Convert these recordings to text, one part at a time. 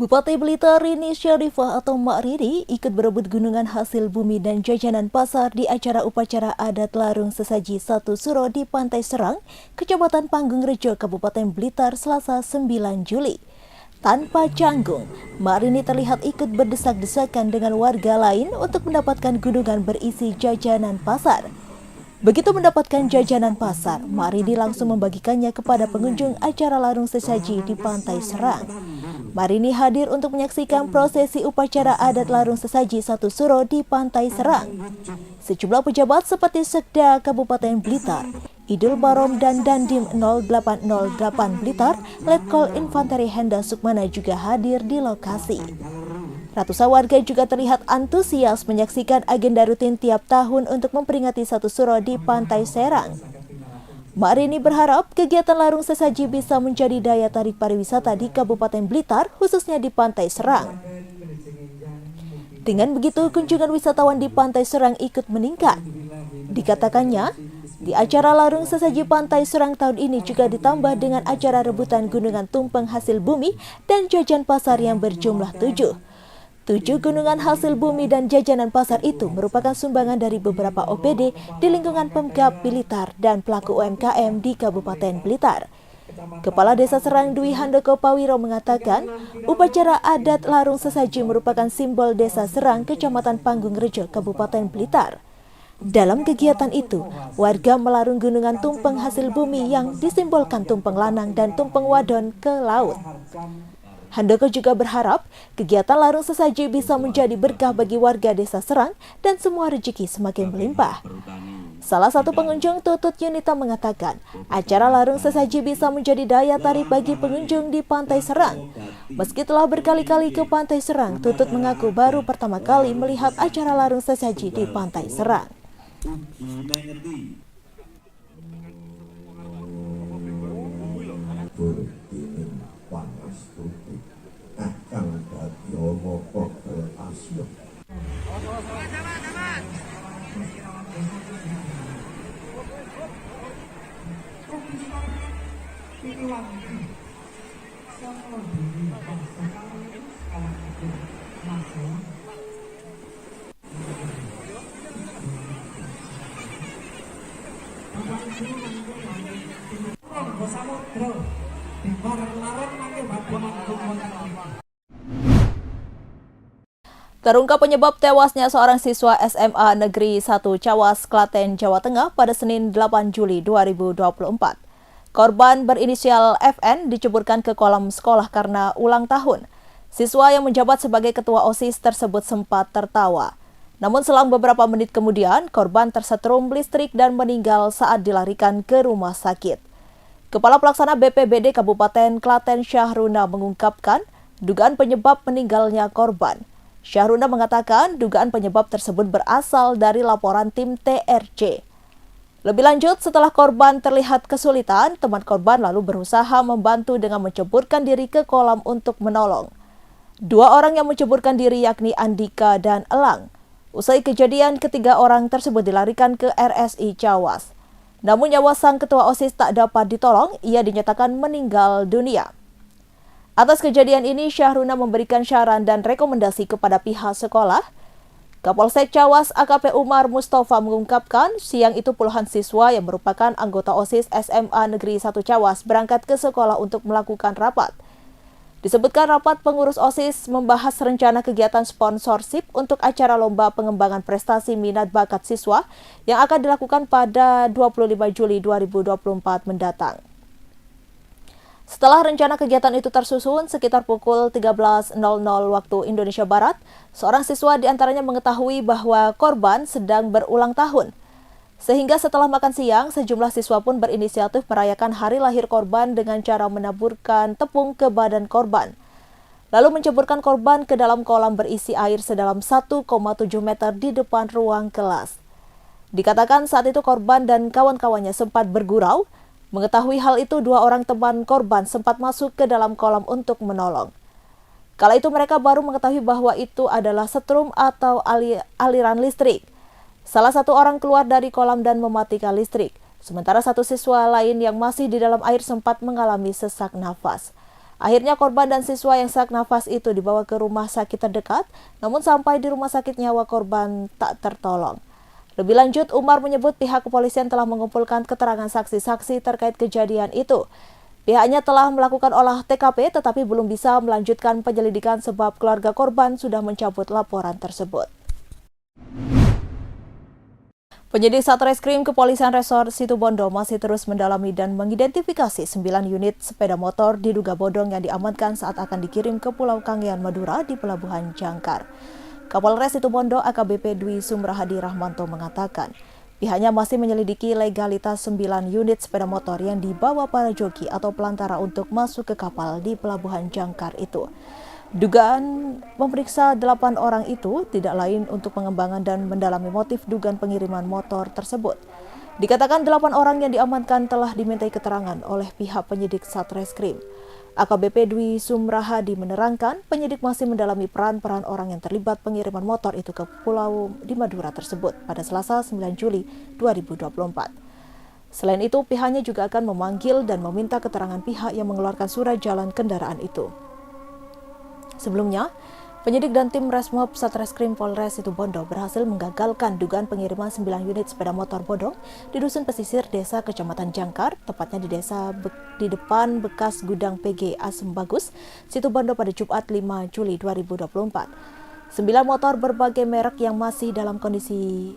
Bupati Blitar Rini Syarifah atau Mak Riri ikut berebut gunungan hasil bumi dan jajanan pasar di acara upacara adat Larung Sesaji 1 Suro di Pantai Serang, Kecamatan Panggungrejo, Kabupaten Blitar, Selasa 9 Juli. Tanpa canggung, Mak Rini terlihat ikut berdesak-desakan dengan warga lain untuk mendapatkan gunungan berisi jajanan pasar. Begitu mendapatkan jajanan pasar, Mak Rini langsung membagikannya kepada pengunjung acara Larung Sesaji di Pantai Serang. Mak Rini hadir untuk menyaksikan prosesi upacara adat Larung Sesaji 1 Suro di Pantai Serang. Sejumlah pejabat seperti Sekda Kabupaten Blitar, Idul Barom dan Dandim 0808 Blitar, Letkol Infanteri Henda Sukmana juga hadir di lokasi. Ratusan warga juga terlihat antusias menyaksikan agenda rutin tiap tahun untuk memperingati 1 Suro di Pantai Serang. Mak Rini berharap kegiatan Larung Sesaji bisa menjadi daya tarik pariwisata di Kabupaten Blitar, khususnya di Pantai Serang. Dengan begitu, kunjungan wisatawan di Pantai Serang ikut meningkat. Dikatakannya, di acara Larung Sesaji Pantai Serang tahun ini juga ditambah dengan acara rebutan gunungan tumpeng hasil bumi dan jajan pasar yang berjumlah 7. 7 gunungan hasil bumi dan jajanan pasar itu merupakan sumbangan dari beberapa OPD di lingkungan Pemkab Blitar dan pelaku UMKM di Kabupaten Blitar. Kepala Desa Serang Dwi Handoko Pawiro mengatakan, upacara adat Larung Sesaji merupakan simbol Desa Serang, Kecamatan Panggungrejo, Kabupaten Blitar. Dalam kegiatan itu, warga melarung gunungan tumpeng hasil bumi yang disimbolkan tumpeng lanang dan tumpeng wadon ke laut. Handoko juga berharap kegiatan Larung Sesaji bisa menjadi berkah bagi warga Desa Serang dan semua rezeki semakin melimpah. Salah satu pengunjung, Tutut Yunita, mengatakan acara Larung Sesaji bisa menjadi daya tarik bagi pengunjung di Pantai Serang. Meski telah berkali-kali ke Pantai Serang, Tutut mengaku baru pertama kali melihat acara Larung Sesaji di Pantai Serang. Terungkap penyebab tewasnya seorang siswa SMA Negeri 1 Cawas, Klaten, Jawa Tengah pada Senin 8 Juli 2024. Korban berinisial FN diceburkan ke kolam sekolah karena ulang tahun. Siswa yang menjabat sebagai ketua OSIS tersebut sempat tertawa. Namun selang beberapa menit kemudian, korban tersetrum listrik dan meninggal saat dilarikan ke rumah sakit. Kepala Pelaksana BPBD Kabupaten Klaten Syahruna mengungkapkan dugaan penyebab meninggalnya korban. Syahruna mengatakan dugaan penyebab tersebut berasal dari laporan tim TRC. Lebih lanjut, setelah korban terlihat kesulitan, teman korban lalu berusaha membantu dengan menceburkan diri ke kolam untuk menolong. 2 orang yang menceburkan diri yakni Andika dan Elang. Usai kejadian, ketiga orang tersebut dilarikan ke RSI Cawas. Namun nyawa sang ketua OSIS tak dapat ditolong, ia dinyatakan meninggal dunia. Atas kejadian ini, Syahruna memberikan saran dan rekomendasi kepada pihak sekolah. Kapolsek Cawas AKP Umar Mustafa mengungkapkan siang itu puluhan siswa yang merupakan anggota OSIS SMA Negeri 1 Cawas berangkat ke sekolah untuk melakukan rapat. Disebutkan rapat pengurus OSIS membahas rencana kegiatan sponsorship untuk acara lomba pengembangan prestasi minat bakat siswa yang akan dilakukan pada 25 Juli 2024 mendatang. Setelah rencana kegiatan itu tersusun, sekitar pukul 13.00 waktu Indonesia Barat, seorang siswa diantaranya mengetahui bahwa korban sedang berulang tahun. Sehingga setelah makan siang, sejumlah siswa pun berinisiatif merayakan hari lahir korban dengan cara menaburkan tepung ke badan korban. Lalu menceburkan korban ke dalam kolam berisi air sedalam 1,7 meter di depan ruang kelas. Dikatakan saat itu korban dan kawan-kawannya sempat bergurau. Mengetahui hal itu, 2 orang teman korban sempat masuk ke dalam kolam untuk menolong. Kala itu mereka baru mengetahui bahwa itu adalah setrum atau aliran listrik. Salah satu orang keluar dari kolam dan mematikan listrik. Sementara satu siswa lain yang masih di dalam air sempat mengalami sesak nafas. Akhirnya korban dan siswa yang sesak nafas itu dibawa ke rumah sakit terdekat, namun sampai di rumah sakit nyawa korban tak tertolong. Lebih lanjut, Umar menyebut pihak kepolisian telah mengumpulkan keterangan saksi-saksi terkait kejadian itu. Pihaknya telah melakukan olah TKP tetapi belum bisa melanjutkan penyelidikan sebab keluarga korban sudah mencabut laporan tersebut. Penyidik Satreskrim Kepolisian Resor Situbondo masih terus mendalami dan mengidentifikasi 9 unit sepeda motor diduga bodong yang diamankan saat akan dikirim ke Pulau Kangean, Madura di Pelabuhan Jangkar. Kapolres Situbondo AKBP Dwi Sumrahadi Rahmanto mengatakan, pihaknya masih menyelidiki legalitas 9 unit sepeda motor yang dibawa para joki atau pelantara untuk masuk ke kapal di Pelabuhan Jangkar itu. Dugaan memeriksa 8 orang itu tidak lain untuk pengembangan dan mendalami motif dugaan pengiriman motor tersebut. Dikatakan 8 orang yang diamankan telah dimintai keterangan oleh pihak penyidik Satreskrim. AKBP Dwi Sumrahadi menerangkan penyidik masih mendalami peran-peran orang yang terlibat pengiriman motor itu ke pulau di Madura tersebut pada Selasa 9 Juli 2024. Selain itu, pihaknya juga akan memanggil dan meminta keterangan pihak yang mengeluarkan surat jalan kendaraan itu. Sebelumnya, penyidik dan tim Resmob Satreskrim Polres Situbondo berhasil menggagalkan dugaan pengiriman 9 unit sepeda motor bodong di Dusun Pesisir Desa Kecamatan Jangkar, tepatnya di depan bekas gudang PG Asem Bagus, Situbondo pada Jumat 5 Juli 2024. 9 motor berbagai merek yang masih dalam kondisi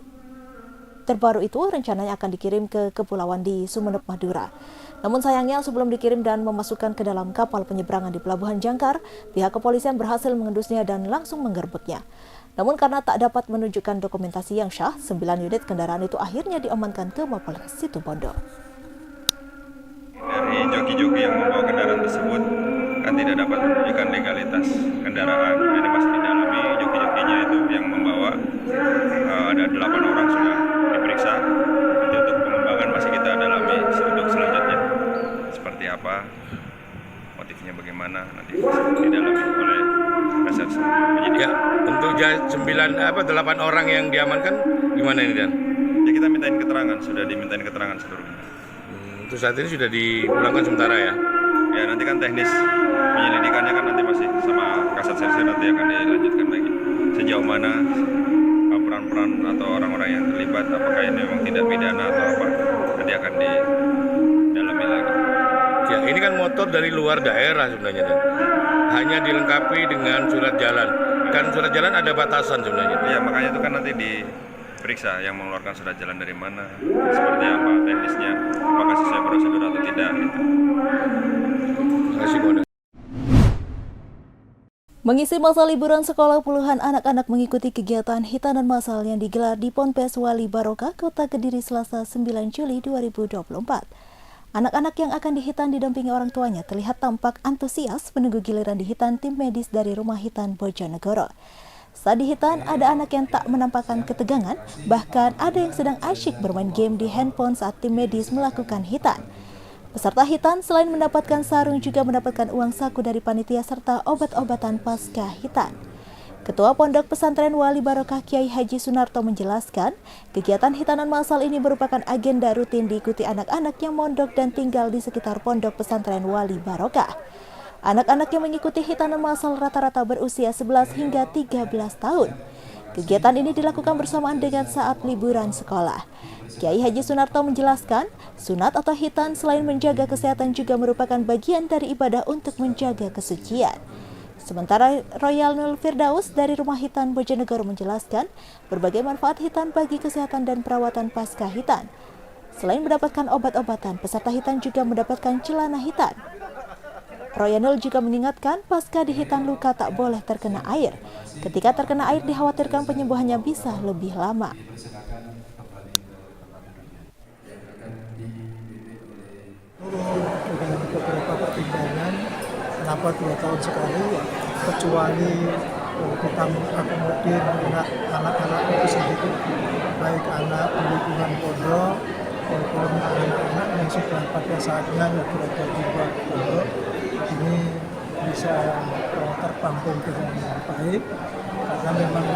terbaru itu rencananya akan dikirim ke kepulauan di Sumeneb, Madura. Namun sayangnya sebelum dikirim dan memasukkan ke dalam kapal penyeberangan di Pelabuhan Jangkar, pihak kepolisian berhasil mengendusnya dan langsung menggerebeknya. Namun karena tak dapat menunjukkan dokumentasi yang syah, 9 unit kendaraan itu akhirnya diamankan ke Mapolres Situbondo. Dari joki-joki yang membawa kendaraan tersebut kan tidak dapat menunjukkan legalitas kendaraan. Ini masih didalami joki-jokinya itu yang membawa. Ada 8 orang sudah diperiksa. Nanti untuk pengembangan masih kita dalami untuk selanjutnya. Seperti apa, motifnya bagaimana nanti didalami oleh reserse penyidik. Ya, untuk 8 orang yang diamankan gimana ini Dan? Ya kita mintain keterangan, sudah dimintain keterangan seluruhnya. Untuk saat ini sudah dipulangkan sementara ya? Ya nanti kan teknis penyelidikannya kan nanti masih sama Kasat Serse nanti akan dilanjutkan lagi. Sejauh mana peran-peran atau orang-orang yang terlibat, apakah ini memang tindak pidana atau apa, nanti akan didalami lagi. Ya, ini kan motor dari luar daerah sebenarnya Dan. Hanya dilengkapi dengan surat jalan. Kan surat jalan ada batasan sebenarnya. Ya makanya itu kan nanti diperiksa yang mengeluarkan surat jalan dari mana, seperti apa teknisnya, apakah sesuai prosedur atau tidak. Gitu. Terima kasih Bono. Mengisi masa liburan sekolah, puluhan anak-anak mengikuti kegiatan hitanan massal yang digelar di Ponpes Wali Barokah, Kota Kediri, Selasa 9 Juli 2024. Anak-anak yang akan dihitan didampingi orang tuanya terlihat tampak antusias menunggu giliran dihitan tim medis dari Rumah Hitan Bojonegoro. Saat dihitan, ada anak yang tak menampakkan ketegangan, bahkan ada yang sedang asyik bermain game di handphone saat tim medis melakukan hitan. Peserta hitan selain mendapatkan sarung juga mendapatkan uang saku dari panitia serta obat-obatan pasca hitan. Ketua Pondok Pesantren Wali Barokah Kiai Haji Sunarto menjelaskan, kegiatan hitanan massal ini merupakan agenda rutin diikuti anak-anak yang mondok dan tinggal di sekitar Pondok Pesantren Wali Barokah. Anak-anak yang mengikuti hitanan massal rata-rata berusia 11 hingga 13 tahun. Kegiatan ini dilakukan bersamaan dengan saat liburan sekolah. Kiai Haji Sunarto menjelaskan, sunat atau hitan selain menjaga kesehatan juga merupakan bagian dari ibadah untuk menjaga kesucian. Sementara Royal Nul Firdaus dari Rumah Hitan Bojonegoro menjelaskan berbagai manfaat hitan bagi kesehatan dan perawatan pasca hitan. Selain mendapatkan obat-obatan, peserta hitan juga mendapatkan celana hitan. Royanul juga mengingatkan pasca dihitan luka tak boleh terkena air. Ketika terkena air dikhawatirkan penyembuhannya bisa lebih lama. Dengan beberapa pertimbangan, kenapa 2 tahun sekali, kecuali kita mengakomodir anak-anak itu sendiri, baik anak di lingkungan pondok maupun anak-anak yang sudah pada saatnya berada di luar pondok, ini bisa terpampung dengan baik, karena memang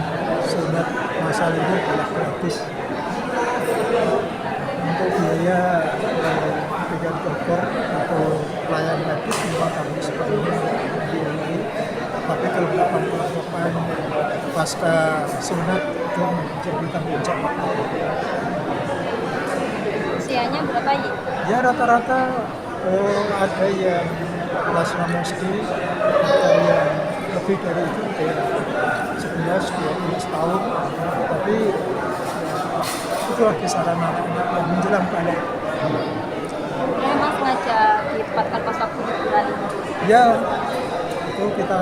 sunat massal ini adalah gratis. Untuk biaya dengan dokter atau pelayan medis memang kami sepenuhnya tapi kelengkapan pasca sunat itu menjadikan puncak. Usianya berapa ya? Ya rata-rata ada yang kelas musdi, ada yang lebih dari itu, ada yang 11-12 tahun, tapi itulah kisaran anak-anak yang menjelang balik. Memang sengaja ditempatkan pas waktu liburan ini. Ya, itu kita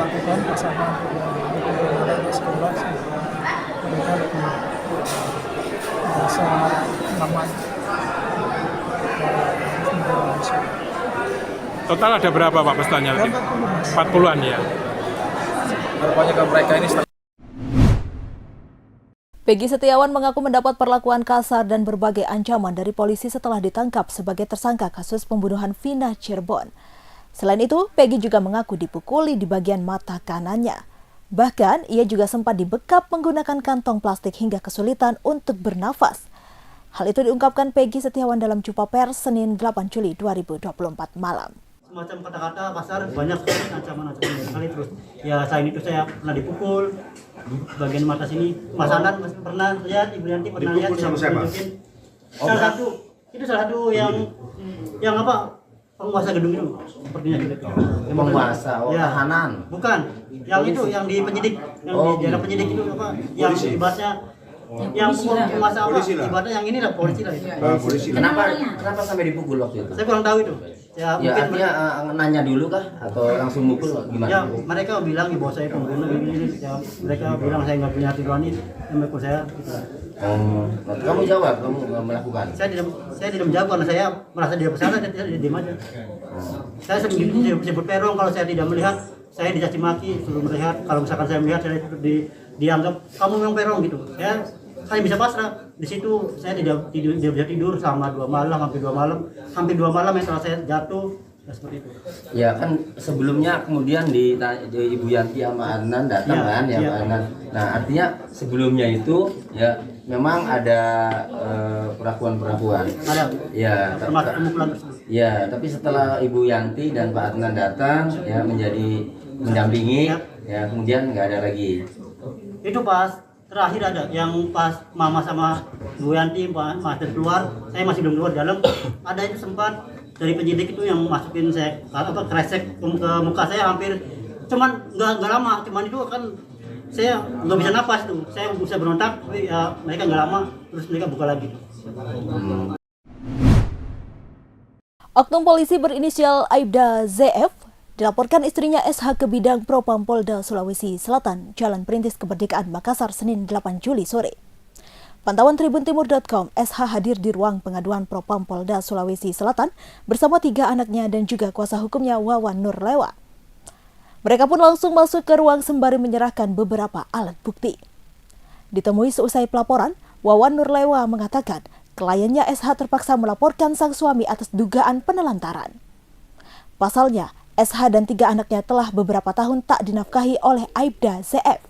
lakukan bersama dengan anak-anak sekolah sehingga mereka lebih merasa nyaman. Total ada berapa Pak pesertanya? 40-an ya. Harapannya ke mereka ini Peggy Setiawan mengaku mendapat perlakuan kasar dan berbagai ancaman dari polisi setelah ditangkap sebagai tersangka kasus pembunuhan Vina Cirebon. Selain itu, Peggy juga mengaku dipukuli di bagian mata kanannya. Bahkan, ia juga sempat dibekap menggunakan kantong plastik hingga kesulitan untuk bernafas. Hal itu diungkapkan Peggy Setiawan dalam jumpa pers Senin 8 Juli 2024 malam. Semacam kata-kata kasar, banyak ancaman-ancaman sekali. Terus ya selain itu saya pernah dipukul di bagian mata sini. Mas Anand pernah lihat, Ibu Yanti pernah lihat. Dipukul sama siapa? Salah satu yang apa, penguasa gedung itu sepertinya gitu. Penguasa, ya, tahanan. bukan, yang itu yang di penyidik, yang di daerah penyidik itu apa, yang ibaratnya yang penguasa apa, ibaratnya yang ini lah, polisi lah itu. polisi. Kenapa sampai dipukul waktu itu? Saya kurang tahu itu. Ya, Ya mungkin artinya nanya dulu kah atau langsung mukul gimana? ya mereka bilang bahwa saya pembunuh ini. Ya, mereka bilang saya nggak punya hati nurani, yang mukul saya gitu. Oh, kamu jawab, kamu nggak melakukan? Saya tidak menjawab karena saya merasa dia bersalah dan saya diam aja. Saya sebut perong kalau saya tidak melihat, saya dicaci maki, suruh melihat. Kalau misalkan saya melihat, saya dianggap kamu memang perong gitu. Saya bisa pasrah. Di situ saya tidak bisa tidur selama 2 malam, hampir 2 malam yang setelah saya jatuh. Ya, seperti itu. Ya kan sebelumnya kemudian di Ibu Yanti sama Adnan datang Ya, kan, ya ya. Pak Adnan. Nah artinya sebelumnya itu ya memang ada perlakuan-perlakuan. Ada. Ya, termasuk pemukulan tersebut. ya, tapi setelah Ibu Yanti dan Pak Adnan datang ya menjadi mendampingi, ya kemudian nggak ada lagi. Itu pas terakhir ada yang pas Mama sama Bu Yanti masih keluar, saya masih belum keluar dalam. Ada itu sempat dari penyidik itu yang masukin saya kresek ke muka saya hampir, cuman nggak lama, cuman itu kan saya nggak bisa napas tuh, saya bisa berontak, tapi ya mereka nggak lama, terus mereka buka lagi. Oknum polisi berinisial Aibda ZF dilaporkan istrinya SH ke Bidang Propam Polda Sulawesi Selatan, Jalan Perintis Kemerdekaan, Makassar, Senin 8 Juli sore. Pantauan tribuntimur.com, SH hadir di ruang pengaduan Propam Polda Sulawesi Selatan bersama 3 anaknya dan juga kuasa hukumnya Wawan Nurlewa. Mereka pun langsung masuk ke ruang sembari menyerahkan beberapa alat bukti. Ditemui seusai pelaporan, Wawan Nurlewa mengatakan kliennya SH terpaksa melaporkan sang suami atas dugaan penelantaran. Pasalnya, SH dan 3 anaknya telah beberapa tahun tak dinafkahi oleh Aibda ZF.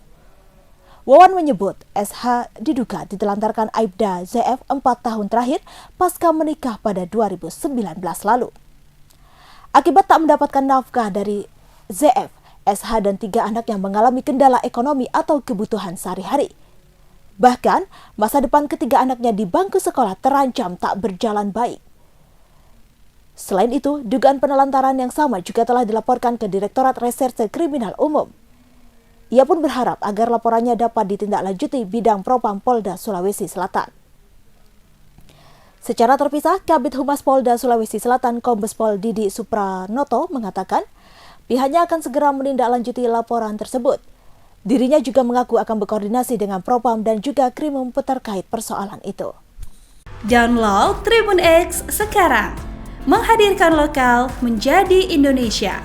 Wawan menyebut SH diduga ditelantarkan Aibda ZF 4 tahun terakhir pasca menikah pada 2019 lalu. Akibat tak mendapatkan nafkah dari ZF, SH dan 3 anaknya mengalami kendala ekonomi atau kebutuhan sehari-hari. Bahkan, masa depan ketiga anaknya di bangku sekolah terancam tak berjalan baik. Selain itu, dugaan penelantaran yang sama juga telah dilaporkan ke Direktorat Reserse Kriminal Umum. Ia pun berharap agar laporannya dapat ditindaklanjuti Bidang Propam Polda Sulawesi Selatan. Secara terpisah, Kabid Humas Polda Sulawesi Selatan Kombes Pol Didi Supranoto mengatakan pihaknya akan segera menindaklanjuti laporan tersebut. Dirinya juga mengaku akan berkoordinasi dengan Propam dan juga Krimum terkait persoalan itu. Download Tribun X sekarang, menghadirkan lokal menjadi Indonesia.